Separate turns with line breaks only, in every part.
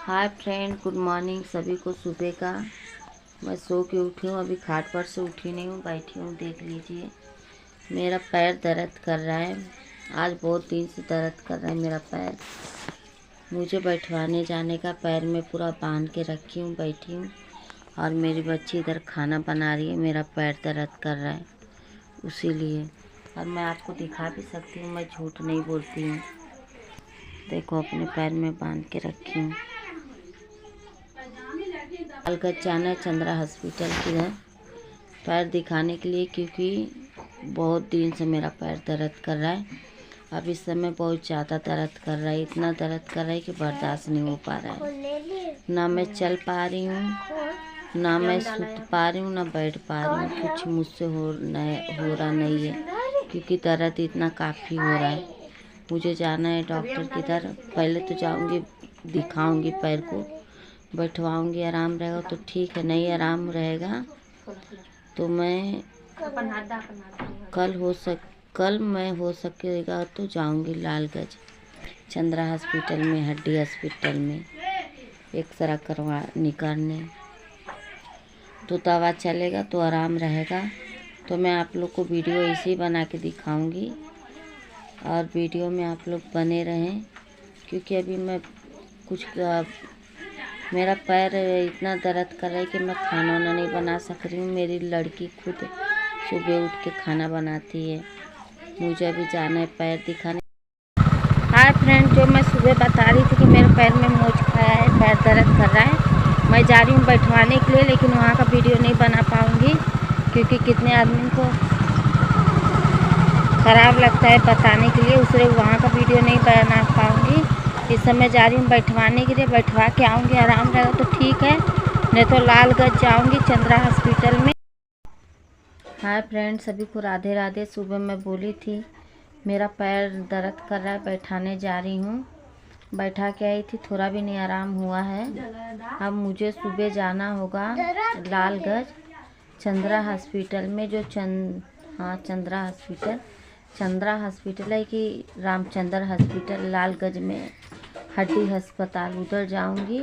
Hi friend, good morning सभी को। सुबह का मैं सो के उठी हूँ, अभी खाट पर से उठी नहीं हूँ, बैठी हूँ। देख लीजिए मेरा पैर दर्द कर रहा है। आज बहुत दिन से दर्द कर रहा है मेरा पैर। मुझे बैठवाने जाने का, पैर में पूरा बांध के रखी हूँ, बैठी हूँ। और मेरी बच्ची इधर खाना बना रही है। मेरा पैर दर्द कर रहा है उसीलिए। और मैं आपको दिखा भी सकती हूँ, मैं झूठ नहीं बोलती हूँ। देखो अपने पैर में बांध के रखी हूँ। लालगंज जाना है चंद्रा हॉस्पिटल किधर पैर दिखाने के लिए, क्योंकि बहुत दिन से मेरा पैर दर्द कर रहा है। अब इस समय बहुत ज़्यादा दर्द कर रहा है, इतना दर्द कर रहा है कि बर्दाश्त नहीं हो पा रहा है। ना मैं चल पा रही हूँ, ना मैं सुत पा रही हूँ, ना बैठ पा रही हूँ। कुछ मुझसे हो रहा नहीं है, क्योंकि दर्द इतना काफ़ी हो रहा है। मुझे जाना है डॉक्टर की तरफ। पहले तो जाऊँगी, दिखाऊँगी पैर को, बैठवाऊँगी। आराम रहेगा तो ठीक है, नहीं आराम रहेगा तो मैं कल मैं हो सकेगा तो जाऊँगी लालगंज चंद्रा हॉस्पिटल में, हड्डी हॉस्पिटल में एक्सरा करवा निकालने। तो दवा चलेगा तो आराम रहेगा। तो मैं आप लोग को वीडियो इसी बना के दिखाऊंगी, और वीडियो में आप लोग बने रहें, क्योंकि अभी मैं मेरा पैर इतना दर्द कर रहा है कि मैं खाना वाना नहीं बना सक रही हूँ। मेरी लड़की खुद सुबह उठ के खाना बनाती है। मुझे अभी जाना है पैर दिखाने। हाय फ्रेंड, जो मैं सुबह बता रही थी कि मेरे पैर में मोच खाया है, पैर दर्द कर रहा है, मैं जा रही हूँ बैठवाने के लिए। लेकिन वहाँ का वीडियो नहीं बना पाऊँगी, क्योंकि कितने आदमी को ख़राब लगता है बताने के लिए, उससे वहाँ का वीडियो नहीं बना पाऊँगी। इस समय जा रही हूँ बैठवाने के लिए, बैठवा के आऊँगी। आराम रहेगा तो ठीक है, नहीं तो लालगंज जाऊँगी चंद्रा हॉस्पिटल में। हाय फ्रेंड, सभी को राधे राधे। सुबह मैं बोली थी मेरा पैर दर्द कर रहा है, बैठाने जा रही हूँ। बैठा के आई थी, थोड़ा भी नहीं आराम हुआ है। अब मुझे सुबह जाना होगा लालगंज चंद्रा हॉस्पिटल में, जो चंद्रा हॉस्पिटल है कि रामचंद्र हॉस्पिटल, लालगंज में हड्डी अस्पताल, उधर जाऊंगी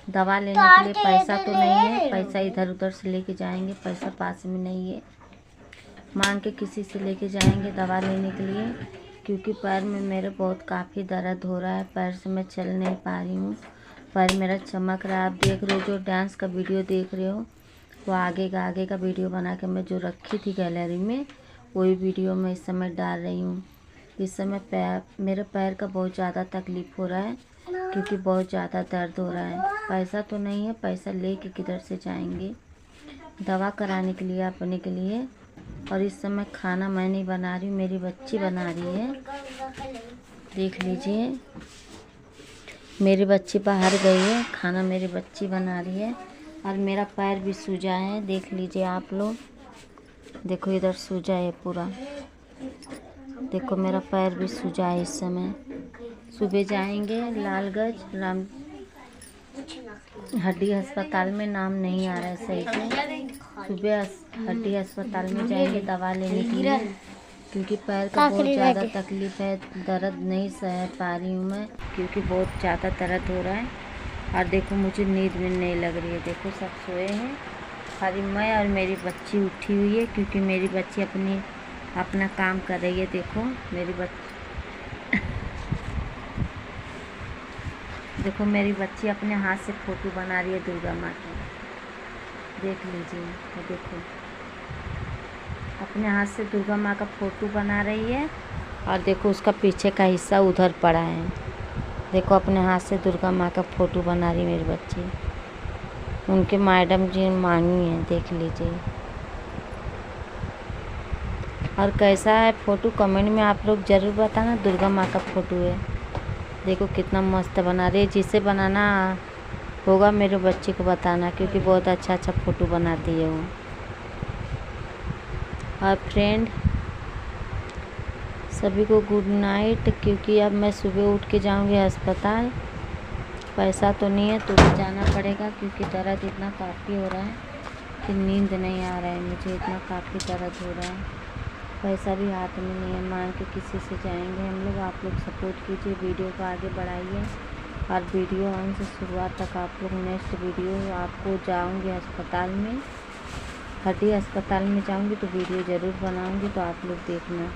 दवा लेने के लिए। पैसा तो नहीं है, पैसा इधर उधर से लेके जाएंगे, पैसा पास में नहीं है, मांग के किसी से लेके जाएंगे दवा लेने के लिए। क्योंकि पैर में मेरे बहुत काफ़ी दर्द हो रहा है, पैर से मैं चल नहीं पा रही हूँ। पैर मेरा चमक रहा है। आप देख रहे हो, जो डांस का वीडियो देख रहे हो, वो आगे का वीडियो बना के मैं जो रखी थी गैलरी में, वही वीडियो मैं इस समय डाल रही हूँ। इस समय मेरे पैर का बहुत ज़्यादा तकलीफ़ हो रहा है, क्योंकि बहुत ज़्यादा दर्द हो रहा है। पैसा तो नहीं है, पैसा लेके किधर से जाएंगे दवा कराने के लिए, अपने के लिए। और इस समय खाना मैं नहीं बना रही हूँ, मेरी बच्ची बना रही है। देख लीजिए मेरी बच्ची बाहर गई है, खाना मेरी बच्ची बना रही है। और मेरा पैर भी सूजा है, देख लीजिए आप लोग। देखो इधर सूजा है पूरा, देखो मेरा पैर भी सूजा है इस समय। सुबह जाएंगे लालगंज हड्डी अस्पताल में, नाम नहीं आ रहा है सही से। सुबह हड्डी अस्पताल में जाएंगे दवा लेने के लिए, क्योंकि पैर का बहुत ज़्यादा तकलीफ़ है। दर्द नहीं सह पा रही हूँ मैं, क्योंकि बहुत ज़्यादा दर्द हो रहा है। और देखो मुझे नींद में नहीं लग रही है, देखो सब सोए हैं, खाली मैं और मेरी बच्ची उठी हुई है, क्योंकि मेरी बच्ची अपना काम कर रही है। देखो देखो मेरी बच्ची अपने हाथ से फ़ोटो बना रही है दुर्गा माँ की, देख लीजिए। तो देखो अपने हाथ से दुर्गा माँ का फ़ोटो बना रही है, और देखो उसका पीछे का हिस्सा उधर पड़ा है। देखो अपने हाथ से दुर्गा माँ का फ़ोटो बना रही है मेरी बच्ची, उनके मैडम जी मांगी हैं, देख लीजिए। और कैसा है फ़ोटो कमेंट में आप लोग ज़रूर बताना। दुर्गा माँ का फ़ोटो है, देखो कितना मस्त बना रही है। जिसे बनाना होगा मेरे बच्चे को बताना, क्योंकि बहुत अच्छा फ़ोटो बनाती है वो। और फ्रेंड सभी को गुड नाइट, क्योंकि अब मैं सुबह उठ के जाऊंगी अस्पताल। पैसा तो नहीं है तो भी जाना पड़ेगा, क्योंकि दर्द इतना काफ़ी हो रहा है कि नींद नहीं आ रहा है मुझे, इतना काफ़ी दर्द हो रहा है। पैसा भी हाथ में नहीं है, मांग के किसी से जाएंगे हम लोग। आप लोग सपोर्ट कीजिए, वीडियो को आगे बढ़ाइए। और वीडियो अंत से शुरुआत तक आप लोग नेक्स्ट वीडियो आपको जाऊंगी अस्पताल में, हड्डी अस्पताल में जाऊंगी तो वीडियो ज़रूर बनाऊंगी, तो आप लोग देखना।